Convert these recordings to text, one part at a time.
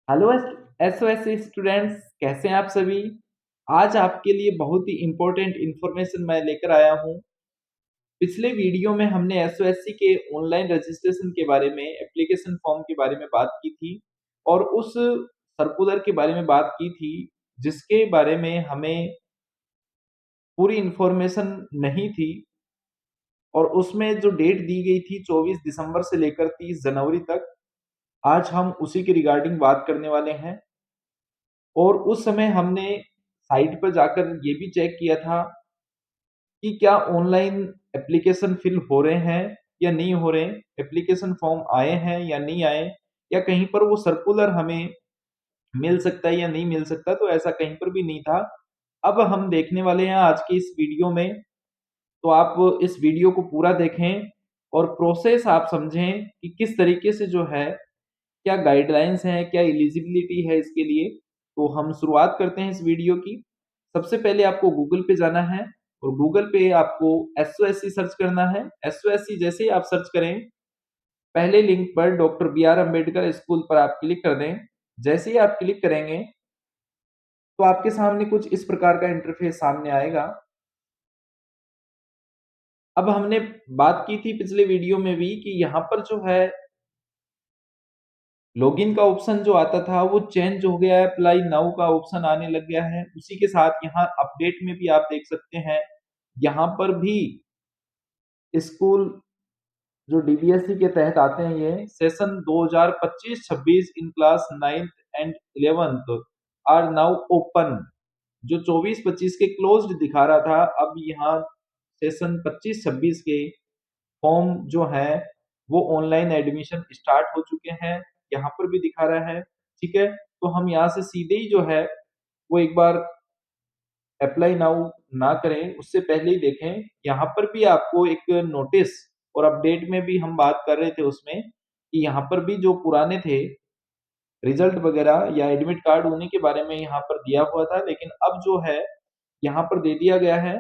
Hello SOS students, कैसे हैं आप सभी। आज आपके लिए बहुत ही इम्पोर्टेंट इन्फॉर्मेशन मैं लेकर आया हूँ। पिछले वीडियो में हमने एसओएससी के ऑनलाइन रजिस्ट्रेशन के बारे में, एप्लीकेशन फॉर्म के बारे में बात की थी और उस सर्कुलर के बारे में बात की थी जिसके बारे में हमें पूरी इन्फॉर्मेशन नहीं थी और उसमें जो डेट दी गई थी 24 दिसंबर से लेकर 30 जनवरी तक। आज हम उसी के रिगार्डिंग बात करने वाले हैं और उस समय हमने साइट पर जाकर ये भी चेक किया था कि क्या ऑनलाइन एप्लीकेशन फिल हो रहे हैं या नहीं हो रहे, एप्लीकेशन फॉर्म आए हैं या नहीं आए, या कहीं पर वो सर्कुलर हमें मिल सकता है या नहीं मिल सकता, तो ऐसा कहीं पर भी नहीं था। अब हम देखने वाले हैं आज की इस वीडियो में, तो आप इस वीडियो को पूरा देखें और प्रोसेस आप समझें कि किस तरीके से जो है, क्या गाइडलाइंस हैं, क्या एलिजिबिलिटी है इसके लिए। तो हम शुरुआत करते हैं इस वीडियो की। सबसे पहले आपको गूगल पे जाना है और गूगल पे आपको एसओएससी सर्च करना है। एसओएससी जैसे ही आप सर्च करें, पहले लिंक पर doctor B R Ambedkar school पर आप क्लिक कर दें। जैसे ही आप क्लिक करेंगे तो आपके सामने कुछ इस प्रकार का इंटरफेस सामने आएगा। अब हमने बात की थी पिछले वीडियो में भी कि यहाँ पर जो है लॉगिन का ऑप्शन जो आता था वो चेंज हो गया है, अप्लाई नाउ का ऑप्शन आने लग गया है। उसी के साथ यहाँ अपडेट में भी आप देख सकते हैं, यहाँ पर भी स्कूल जो डीबीएससी के तहत आते हैं, ये session 2025-26 in class 9th and 11th are now open. जो 24-25 के क्लोज्ड दिखा रहा था, अब यहाँ सेशन 25-26 के फॉर्म जो है वो ऑनलाइन एडमिशन स्टार्ट हो चुके हैं, यहाँ पर भी दिखा रहा है। ठीक है, तो हम यहाँ से सीधे ही जो है वो एक बार अप्लाई नाउ ना करें, उससे पहले ही देखें, यहाँ पर भी आपको एक नोटिस और अपडेट में भी हम बात कर रहे थे उसमें कि यहाँ पर भी जो पुराने थे रिजल्ट वगैरह या एडमिट कार्ड, उन्हीं के बारे में यहाँ पर दिया हुआ था, लेकिन अब जो है यहाँ पर दे दिया गया है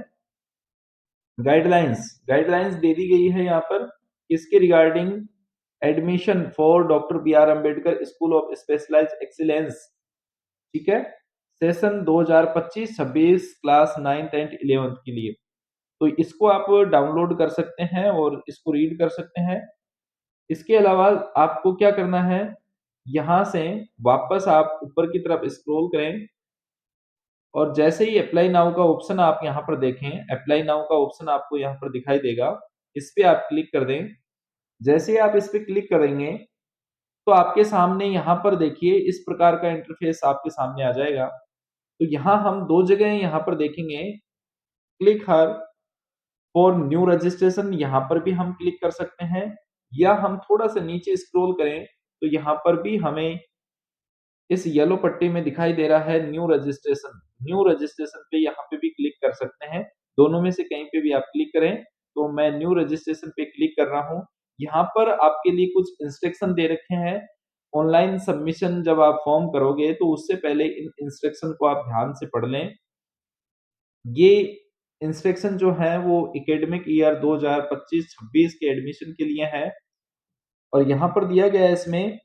गाइडलाइंस। गाइडलाइंस दे दी गई है यहाँ पर इसके regarding admission for doctor B R Ambedkar school of specialised excellence. ठीक है, session 2025-26 class 9th and 11th के लिए। तो इसको आप डाउनलोड कर सकते हैं और इसको रीड कर सकते हैं। इसके अलावा आपको क्या करना है, यहाँ से वापस आप ऊपर की तरफ स्क्रॉल करें और जैसे ही अप्लाई नाउ का ऑप्शन आप यहाँ पर देखें, अप्लाई नाउ का ऑप्शन आपको यहाँ पर दिखाई देगा, इस पे आप क्लिक कर दें। जैसे ही आप इस पे क्लिक करेंगे तो आपके सामने यहाँ पर देखिए इस प्रकार का इंटरफेस आपके सामने आ जाएगा। तो यहाँ हम दो जगह यहाँ पर देखेंगे, click her for new registration, यहाँ पर भी हम क्लिक कर सकते हैं, या हम थोड़ा सा नीचे स्क्रॉल करें तो यहाँ पर भी हमें इस येलो पट्टी में दिखाई दे रहा है न्यू रजिस्ट्रेशन। न्यू रजिस्ट्रेशन पे यहाँ पे भी क्लिक कर सकते हैं, दोनों में से कहीं पे भी आप क्लिक करें। तो मैं न्यू रजिस्ट्रेशन पे क्लिक कर रहा हूँ। यहाँ पर आपके लिए कुछ इंस्ट्रक्शन दे रखे हैं। ऑनलाइन सबमिशन जब आप फॉर्म करोगे तो उससे पहले इन इंस्ट्रक्शन को आप ध्यान से पढ़ लें। ये इंस्ट्रक्शन जो है वो एकेडमिक ईयर 2025-26 के एडमिशन के लिए है और यहाँ पर दिया गया है इसमें,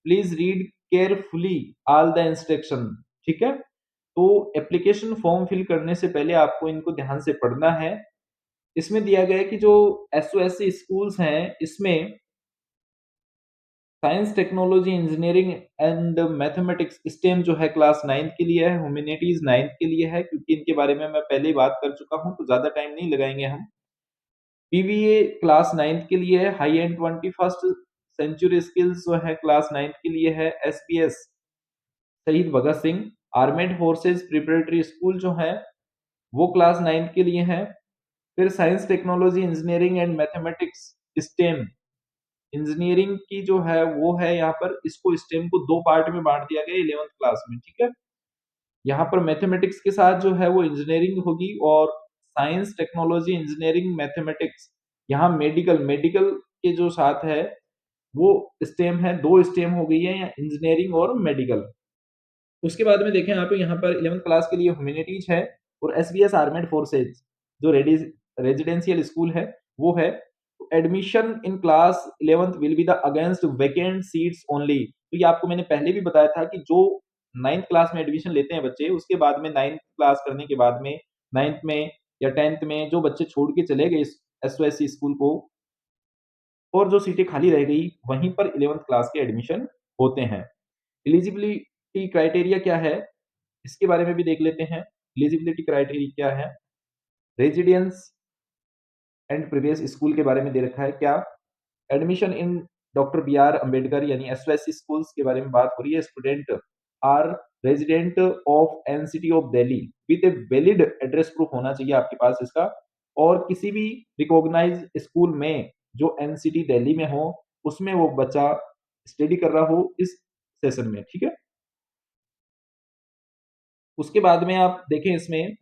please read carefully all the instruction. ठीक है, तो एप्लीकेशन फॉर्म फिल करने से पहले आपको इनको ध्यान से पढ़ना है। इसमें दिया गया है कि जो एसओएससी स्कूल्स हैं, इसमें science, technology, engineering and mathematics stem जो है क्लास 9th के लिए है, ह्यूमैनिटीज 9th के लिए है, क्योंकि इनके बारे में मैं पहले ही बात कर चुका हूँ तो ज्यादा टाइम नहीं लगाएंगे हम। पीवीए क्लास 9th के लिए है, high and 21st century skills जो है क्लास 9th के लिए है, SPS Shaheed Bhagat Singh armed forces preparatory school जो है वो क्लास 9th के लिए है। फिर science, technology, engineering and mathematics STEM, engineering की जो है वो है, यहाँ पर इसको स्टेम को दो पार्ट में बांट दिया गया 11th क्लास में। ठीक है, यहाँ पर मैथमेटिक्स के साथ जो है वो इंजीनियरिंग होगी और साइंस, टेक्नोलॉजी, इंजीनियरिंग, मैथमेटिक्स, यहाँ मेडिकल, मेडिकल के जो साथ है वो स्टेम है, दो स्टेम हो गई है, या इंजीनियरिंग और मेडिकल। उसके बाद में देखें आप यहाँ पर 11th क्लास के लिए ह्यूमैनिटीज है और एसबीएस आर्मेड फोर्सेज जो रेजिडेंशियल स्कूल है वो है। Admission in class 11th will be the against vacant seats only. तो ये आपको मैंने पहले भी बताया था कि जो 9th क्लास में एडमिशन लेते हैं बच्चे, उसके बाद में 9th क्लास करने के बाद में 9th में या 10th में जो बच्चे छोड़ के चले गए इस एसओएससी स्कूल को और जो सीटें खाली रह गई, वहीं पर 11th क्लास के एडमिशन होते हैं। एलिजिबिलिटी क्राइटेरिया क्या है? इसके बारे में भी देख लेते हैं। एलिजिबिलिटी क्राइटेरिया क्या है? रेजिडेंस एंड प्रीवियस स्कूल के बारे में दे रखा है क्या? Admission in doctor B R Ambedkar यानी एसओएससी स्कूल्स के बारे में बात हो रही है। Student are resident of NCT of Delhi with a valid address proof होना चाहिए आपके पास इसका, और किसी भी रिकॉग्नाइज स्कूल में जो एनसीटी दिल्ली में हो, उसमें वो बच्चा स्टडी कर रहा हो इस सेशन में, ठीक है? उसके बाद में आप देखें इसमें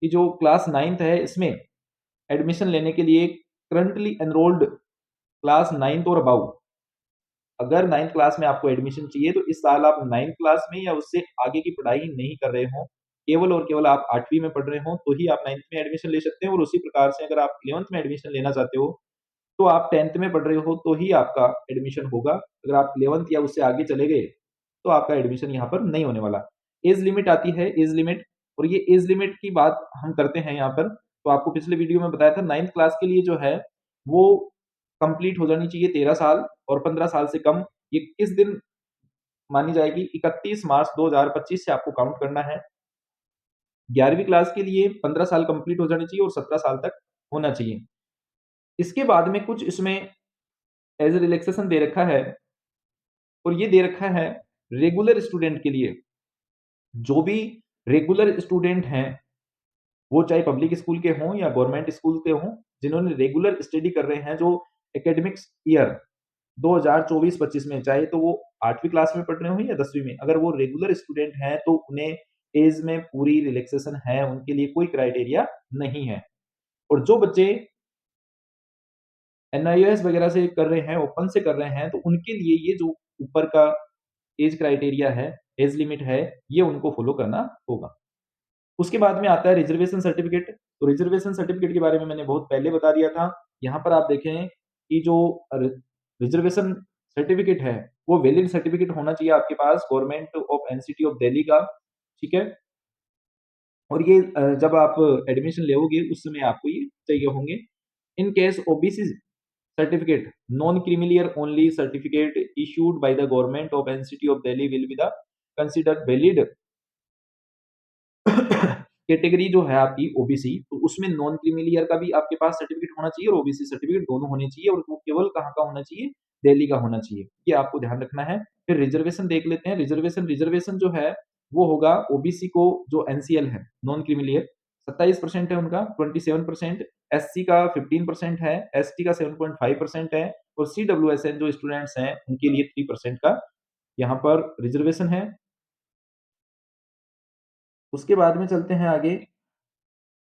कि जो क्लास 9th है, इसमें एडमिशन लेने के लिए करंटली एनरोल्ड क्लास 9th और अबव, अगर 9th क्लास में आपको एडमिशन चाहिए तो इस साल आप 9th क्लास में या उससे आगे की पढ़ाई नहीं कर रहे हो, केवल और केवल आप 8वीं में पढ़ रहे हो, तो ही आप 9th में एडमिशन ले सकते हैं। और उसी प्रकार से अगर आप 11th में एडमिशन लेना चाहते हो, तो आप 10th में पढ़ रहे हो तो ही आपका एडमिशन होगा। अगर आप 11th या उससे आगे चले गए, तो आपका एडमिशन यहाँ पर नहीं होने वाला। एज लिमिट आती है, एज लिमिट, और ये एज लिमिट की बात हम करते हैं यहाँ पर, तो आपको पिछले वीडियो में बताया था 9th क्लास के लिए जो है वो कंप्लीट हो जानी चाहिए 13 साल, और 15 साल से कम ये किस दिन मानी जाएगी? 31 मार्च 2025 से आपको काउंट करना है। 11वीं क्लास के लिए 15 साल कंप्लीट हो जानी चाहिए और 17 साल तक होना चाहिए। इसके बाद में कुछ इसमें एज रिलैक्सेशन दे रखा है, और ये दे रखा है रेगुलर स्टूडेंट के लिए। जो भी रेगुलर स्टूडेंट हैं, वो चाहे पब्लिक स्कूल के हों या गवर्नमेंट स्कूल के हों, जिन्होंने रेगुलर स्टडी कर रहे हैं, जो एकेडमिक्स ईयर 2024-25 में, चाहे तो वो 8वीं क्लास में पढ़ रहे हो या 10वीं में, अगर वो रेगुलर स्टूडेंट हैं तो उन्हें एज में पूरी रिलैक्सेशन है, उनके लिए कोई क्राइटेरिया नहीं है। और जो बच्चे एनआईओएस वगैरह से कर रहे हैं, ओपन से कर रहे हैं, तो उनके लिए ये जो ऊपर का एज क्राइटेरिया है, एज लिमिट है, ये उनको फॉलो करना होगा। उसके बाद में आता है रिजर्वेशन सर्टिफिकेट। तो रिजर्वेशन सर्टिफिकेट के बारे में मैंने बहुत पहले बता दिया था। यहाँ पर आप देखें कि जो रिजर्वेशन सर्टिफिकेट है, वो वैलिड सर्टिफिकेट होना चाहिए आपके पास government of NCT of Delhi का, ठीक है? और ये जब आप एडमिशन लोगे उस समय आपको ये चाहिए होंगे। In case OBC certificate, non creamy layer only certificate issued by the government of NCT of Delhi will be the considered valid category जो है आपकी ओबीसी, तो उसमें नॉन क्रीमिलियर का भी आपके पास सर्टिफिकेट होना चाहिए और ओबीसी सर्टिफिकेट दोनों होने चाहिए, और वो केवल कहाँ का होना चाहिए? दिल्ली का होना चाहिए। ये आपको ध्यान रखना है। फिर रिजर्वेशन देख लेते हैं। रिजर्वेशन जो है वो होगा ओबीसी को, जो एनसीएल है, नॉन क्रीमिलियर, 27% है उनका, 27%, एससी का 15% है, एसटी का 7.5% है, और सीडब्ल्यूएसएन जो स्टूडेंट्स हैं उनके लिए 3% का यहाँ पर रिजर्वेशन है। उसके बाद में चलते हैं आगे।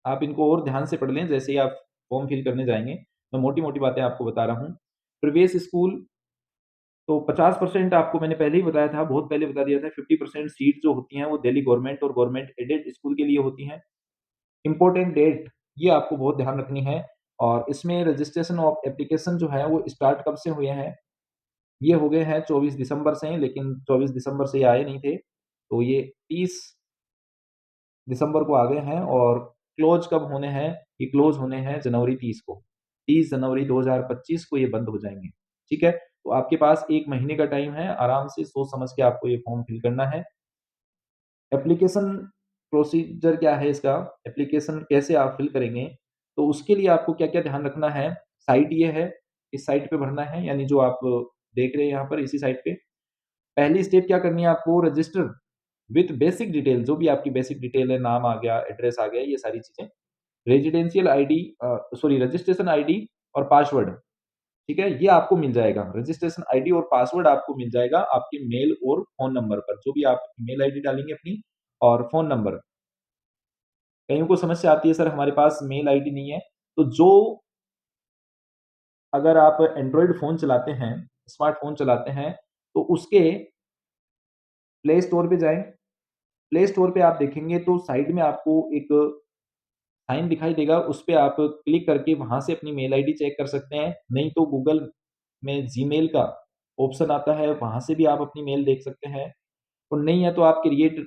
आप इनको और ध्यान से पढ़ लें जैसे ही आप फॉर्म फिल करने जाएँगे। मैं मोटी-मोटी बातें आपको बता रहा हूँ। प्रीवियस स्कूल, तो 50% आपको मैंने पहले ही बताया था, बहुत पहले बता दिया था। 50% सीट जो होती हैं वो दिल्ली गवर्नमेंट और गवर्नमेंट एडेड स्कूल के लिए होती हैं। इम्पोर्टेंट डेट, ये आपको बहुत ध्यान रखनी है, और इसमें रजिस्ट्रेशन ऑफ एप्लीकेशन जो है वो स्टार्ट कब से हुए हैं? ये हो गए हैं 24 दिसंबर से, लेकिन 24 दिसंबर से ये आए नहीं थे। तो ये 30 दिसंबर को आ गए हैं, और क्लोज़ कब होने हैं? ये क्लोज़ होने हैं जनवरी 30 को। 30 जनवरी 2025 को ये बंद हो जाएँगे, ठीक है? तो आपके पास 1 महीने का टाइम है, आराम से सोच समझ के आपको ये फॉर्म फिल करना है। एप्लीकेशन प्रोसीजर क्या है इसका? एप्लीकेशन कैसे आप फिल करेंगे? तो उसके लिए आपको क्या-क्या ध्यान रखना है? साइट ये है, इस साइट पे भरना है, यानी जो आप देख रहे हैं यहाँ पर इसी साइट पे। पहली स्टेप क्या करनी है आपको? रजिस्टर विथ बेसिक डिटेल, जो भी आपकी बेसिक डिटेल है, नाम आ गया, एड्रेस आ गया, ये सारी चीज़ें। Residential ID, sorry, registration ID और पासवर्ड, ठीक है? ये आपको मिल जाएगा। रजिस्ट्रेशन आईडी और पासवर्ड आपको मिल जाएगा आपके मेल और फ़ोन नंबर पर, जो भी आप ईमेल आईडी डालेंगे अपनी और फ़ोन नंबर। कईयों को समस्या आती है, सर हमारे पास मेल आईडी नहीं है, तो जो, अगर आप एंड्रॉयड फ़ोन चलाते हैं, स्मार्टफ़ोन चलाते हैं, तो उसके प्ले स्टोर पे जाएँ। प्ले स्टोर पे आप देखेंगे तो साइड में आपको एक साइन दिखाई देगा, उस पे आप क्लिक करके वहाँ से अपनी मेल आईडी चेक कर सकते हैं। नहीं तो गूगल में जीमेल का ऑप्शन आता है, वहाँ से भी आप अपनी मेल देख सकते हैं। और नहीं है तो आप क्रिएट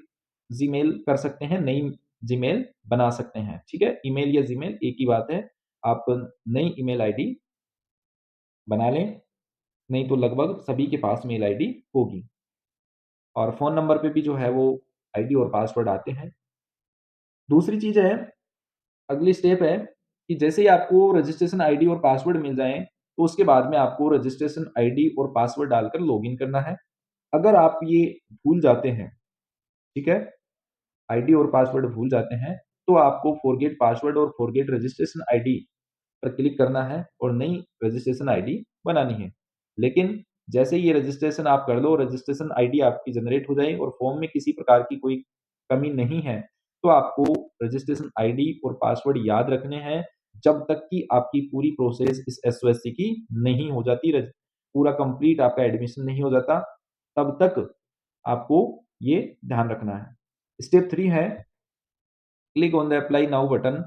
जीमेल कर सकते हैं, नई जीमेल बना सकते हैं, ठीक है? ईमेल या जीमेल एक ही बात है। आप नई ईमेल आईडी बना लें, नहीं तो लगभग सभी के पास मेल आईडी होगी। और फ़ोन नंबर पे भी जो है वो आईडी और पासवर्ड आते हैं। दूसरी चीज़ है, अगली स्टेप है कि जैसे ही आपको रजिस्ट्रेशन आईडी और पासवर्ड मिल जाएँ, तो उसके बाद में आपको रजिस्ट्रेशन आईडी और पासवर्ड डालकर लॉगिन करना है। अगर आप ये भूल जाते हैं, ठीक है? आईडी और पासवर्ड भूल जाते हैं, तो आपको फॉरगेट पासवर्ड और फॉरगेट रजिस्ट्रेशन आईडी पर क्लिक करना है और नई रजिस्ट्रेशन आईडी बनानी है। लेकिन जैसे ही ये रजिस्ट्रेशन आप कर लो, रजिस्ट्रेशन आईडी आपकी जनरेट हो जाए और फॉर्म में किसी प्रकार की कोई कमी नहीं है, तो आपको रजिस्ट्रेशन आईडी और पासवर्ड याद रखने हैं, जब तक कि आपकी पूरी प्रोसेस इस एसओएससी की नहीं हो जाती, पूरा कंप्लीट आपका एडमिशन नहीं हो जाता, तब तक आपको ये ध्यान रखना है। स्टेप 3 है, click on the apply now button,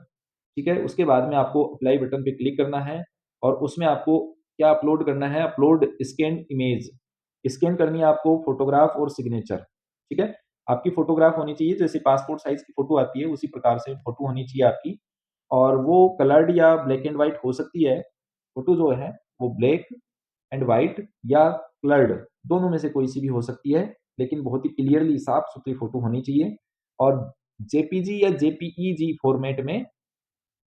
ठीक है? उसके बाद में आपको अप्लाई बटन पे क्लिक करना है और उसमें आपको क्या अपलोड करना है, अपलोड स्कैन इमेज। स्कैन करनी है आपको फोटोग्राफ और सिग्नेचर, ठीक है? आपकी फोटोग्राफ होनी चाहिए, जैसे पासपोर्ट साइज़ की फोटो आती है, उसी प्रकार से फोटो होनी चाहिए आपकी और वो कलर्ड या ब्लैक एंड व्हाइट हो सकती है। फोटो जो है, वो ब्लैक एंड व्हाइट या कलर्ड दोनों में से कोई सी भी हो सकती है, लेकिन बहुत ही क्लियरली साफ-सुथरी फोटो होनी चाहिए और जेपीजी या जेपीईजी फॉर्मेट में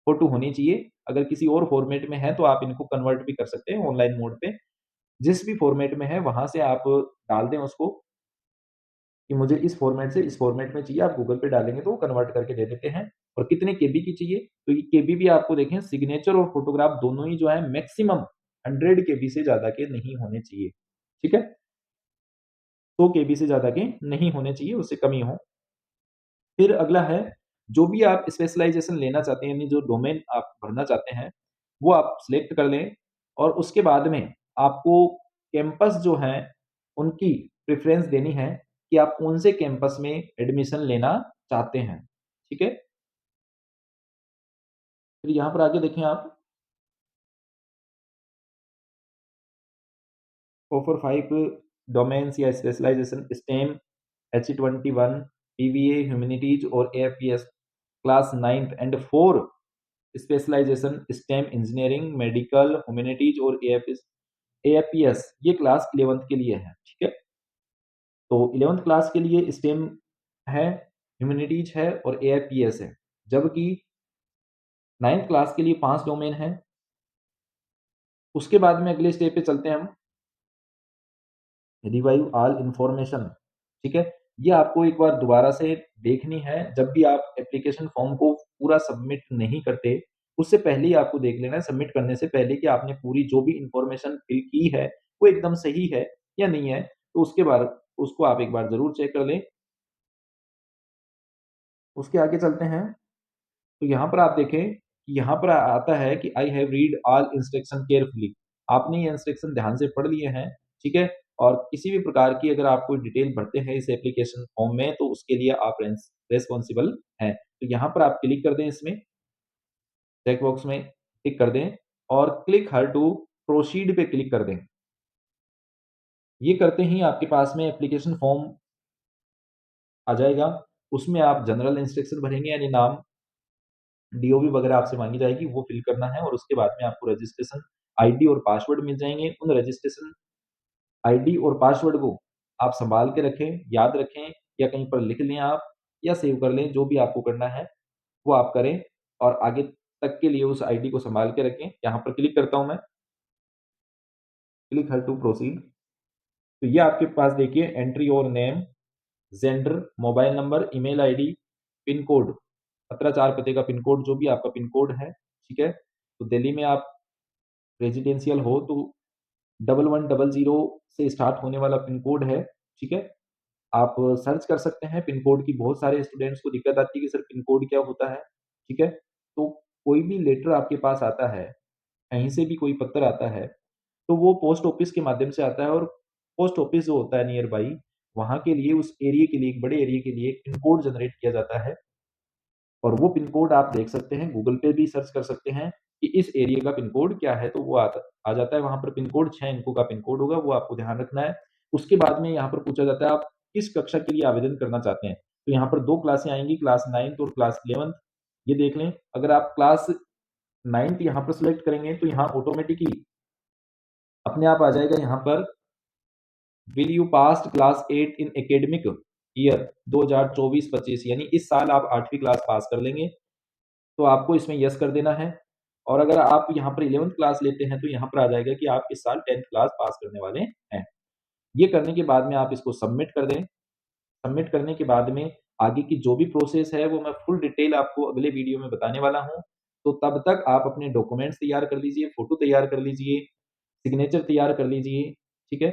फोटो होनी चाहिए। अगर किसी और फॉर्मेट में है तो आप इनको कन्वर्ट भी कर सकते हैं ऑनलाइन मोड पे। जिस भी फॉर्मेट में है वहाँ से आप डाल दें उसको कि मुझे इस फॉर्मेट से इस फॉर्मेट में चाहिए, आप गूगल पे डालेंगे तो वो कन्वर्ट करके दे देते हैं। और कितने केबी की चाहिए, तो ये केबी भी आपको देखें, सिग्नेचर और फोटोग्राफ दोनों ही जो है मैक्सिमम 100 केबी से ज़्यादा के नहीं होने चाहिए, ठीक है? 100 केबी से ज़्यादा के नहीं होने चाहिए, उससे कम ही हो। फिर अगला है, जो भी आप स्पेशलाइज़ेशन लेना चाहते हैं, यानी जो डोमेन आप भरना चाहते हैं, वो आप सिलेक्ट कर लें और उसके बाद में आपको कैंपस जो हैं, उनकी प्रेफ़रेंस देनी है कि आप कौन-से कैंपस में एडमिशन लेना चाहते हैं, ठीक है? फिर यहाँ पर आगे देखें आप, ऑफर 5 डोमेन्स या specialisation STEM, H21, BBA, humanities और AFPS class 9th and 4 specialisation STEM engineering, medical, humanities और एएफपीएस ये क्लास 11th के लिए है, ठीक है? तो 11th क्लास के लिए स्टेम है, ह्यूमैनिटीज है और एएफपीएस है। जबकि 9th क्लास के लिए 5 डोमेन हैं। उसके बाद में अगले स्टेप पे चलते हैं हम, रिवाइव ऑल इन्फॉर्मेशन, ठीक है? ये आपको एक बार दोबारा से देखनी है, जब भी आप एप्लीकेशन फॉर्म को पूरा सबमिट नहीं करते, उससे पहले ही आपको देख लेना है सबमिट करने से पहले कि आपने पूरी जो भी इन्फॉर्मेशन फिल की है, वो एकदम सही है या नहीं है। तो उसके बाद उसको आप एक बार ज़रूर चेक कर लें। उसके आगे चलते हैं, तो यहाँ पर आप देखें कि यहाँ पर आता है कि I have read all instruction carefully. आपने ये इंस्ट्रक्शन ध्यान से पढ़ लिए हैं, ठीक है? और किसी भी प्रकार की अगर आप कोई डिटेल भरते हैं इस एप्लीकेशन फॉर्म में तो उसके लिए आप रिस्पॉन्सिबल हैं। तो यहाँ पर आप क्लिक कर दें, इसमें चेक बॉक्स में टिक कर दें और क्लिक हियर टू प्रोसीड पे क्लिक कर दें। ये करते ही आपके पास में एप्लीकेशन फॉर्म आ जाएगा। उसमें आप जनरल इंस्ट्रक्शन भरेंगे, यानी नाम, डीओबी वगैरह आपसे माँगी जाएगी, वो फिल करना है और उसके बाद में आपको रजिस्ट्रेशन आईडी और पासवर्ड मिल जाएँगे। उन रजिस्ट्रेशन आईडी और पासवर्ड को आप सँभाल के रखें, याद रखें या कहीं पर लिख लें आप या सेव कर लें, जो भी आपको करना है, वो आप करें और आगे तक के लिए उस आईडी को सँभाल के रखें। यहाँ पर क्लिक करता हूँ मैं, क्लिक हियर टू प्रोसीड। तो ये आपके पास देखिए, entry your name, gender, mobile number, email ID, pin code, पत्राचार 4 पते का पिन कोड जो भी आपका पिन कोड है, ठीक है? तो दिल्ली में आप रेज़िडेंशियल हो तो 1100 से स्टार्ट होने वाला पिन कोड है, ठीक है? आप सर्च कर सकते हैं पिन कोड की, बहुत सारे स्टूडेंट्स को दिक्कत आती है कि सर पिन कोड क्या होता है, ठीक है? तो कोई भी लेटर आपके पास आता है, कहीं से भी कोई पत्र आता है, तो वो पोस्ट ऑफिस के माध्यम से आता है और पोस्ट ऑफिस जो होता है नियर बाई, वहाँ के लिए, उस एरिया के लिए, एक बड़े एरिया के लिए एक पिन कोड जनरेट किया जाता है और वो पिन कोड आप देख सकते हैं, गूगल पे भी सर्च कर सकते हैं। कि इस एरिया का पिन कोड क्या है, तो वो आ जाता है, वहाँ पर पिन कोड 6 अंकों का पिन कोड होगा, वो आपको ध्यान रखना है। उसके बाद में यहाँ पर पूछा जाता है आप किस कक्षा के लिए आवेदन करना चाहते हैं? तो यहाँ पर 2 क्लासें आएँगी, क्लास 9th और क्लास 11th। ये देख लें, अगर आप क्लास 9th यहाँ पर सिलेक्ट करेंगे तो यहाँ ऑटोमेटिकली अपने आप आ जाएगा यहाँ पर will you passed class 8 in academic year 2024-25 यानी इस साल आप 8वीं क्लास पास कर लेंगे, तो आपको इसमें यस कर देना है। और अगर आप यहाँ पर 11th क्लास लेते हैं, तो यहाँ पर आ जाएगा कि आप इस साल 10th क्लास पास करने वाले हैं। ये करने के बाद में आप इसको सबमिट कर दें। सबमिट करने के बाद में आगे की जो भी प्रोसेस है, वो मैं फुल डिटेल आपको अगले वीडियो में बताने वाला हूँ। तो तब तक आप अपने डॉक्यूमेंट्स तैयार कर लीजिए, फ़ोटो तैयार कर लीजिए, सिग्नेचर तैयार कर लीजिए, ठीक है?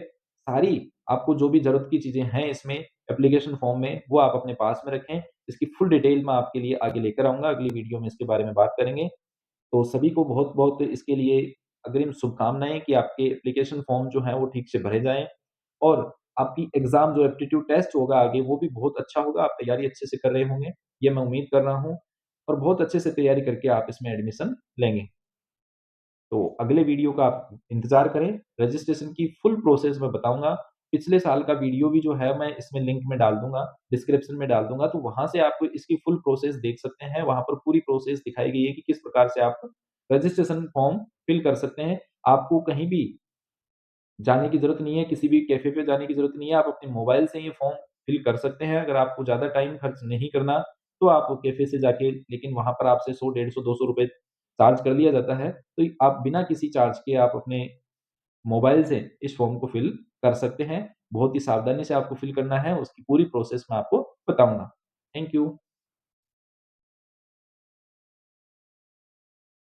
सारी आपको जो भी ज़रूरत की चीज़ें हैं इसमें एप्लीकेशन फॉर्म में, वो आप अपने पास में रखें। इसकी फुल डिटेल मैं आपके लिए आगे लेकर आऊँगा, अगली वीडियो में इसके बारे में बात करेंगे। तो सभी को बहुत-बहुत इसके लिए अग्रिम शुभकामनाएँ कि आपके एप्लीकेशन फॉर्म जो हैं वो ठीक से भरे जाएँ और आपकी एग्ज़ाम जो एप्टीट्यूड टेस्ट होगा आगे वो भी बहुत अच्छा होगा, आप तैयारी अच्छे से कर रहे होंगे, ये मैं उम्मीद कर रहा हूँ और बहुत अच्छे से तैयारी करके आप इसमें एडमिशन लेंगे। तो अगले वीडियो का आप इंतज़ार करें, रजिस्ट्रेशन की फुल प्रोसेस मैं बताऊँगा। पिछले साल का वीडियो भी जो है मैं इसमें लिंक में डाल दूँगा, डिस्क्रिप्शन में डाल दूँगा, तो वहाँ से आप इसकी फुल प्रोसेस देख सकते हैं। वहाँ पर पूरी प्रोसेस दिखाई गई है कि किस प्रकार से आप रजिस्ट्रेशन फॉर्म फिल कर सकते हैं। आपको कहीं भी जाने की ज़रूरत नहीं है, किसी भी कैफ़े पे जाने की ज़रूरत नहीं है, आप अपने मोबाइल से ये फॉर्म फिल कर सकते हैं। अगर आपको ज़्यादा टाइम खर्च नहीं करना, तो आप कैफ़े से जाके लेकिन वहाँ पर आपसे 100, 150, 200 रुपए चार्ज कर लिया जाता है। तो आप बिना किसी चार्ज के आप अपने मोबाइल से इस फॉर्म को फिल कर सकते हैं। बहुत ही सावधानी से आपको फिल करना है, उसकी पूरी प्रोसेस मैं आपको बताऊँगा। Thank you.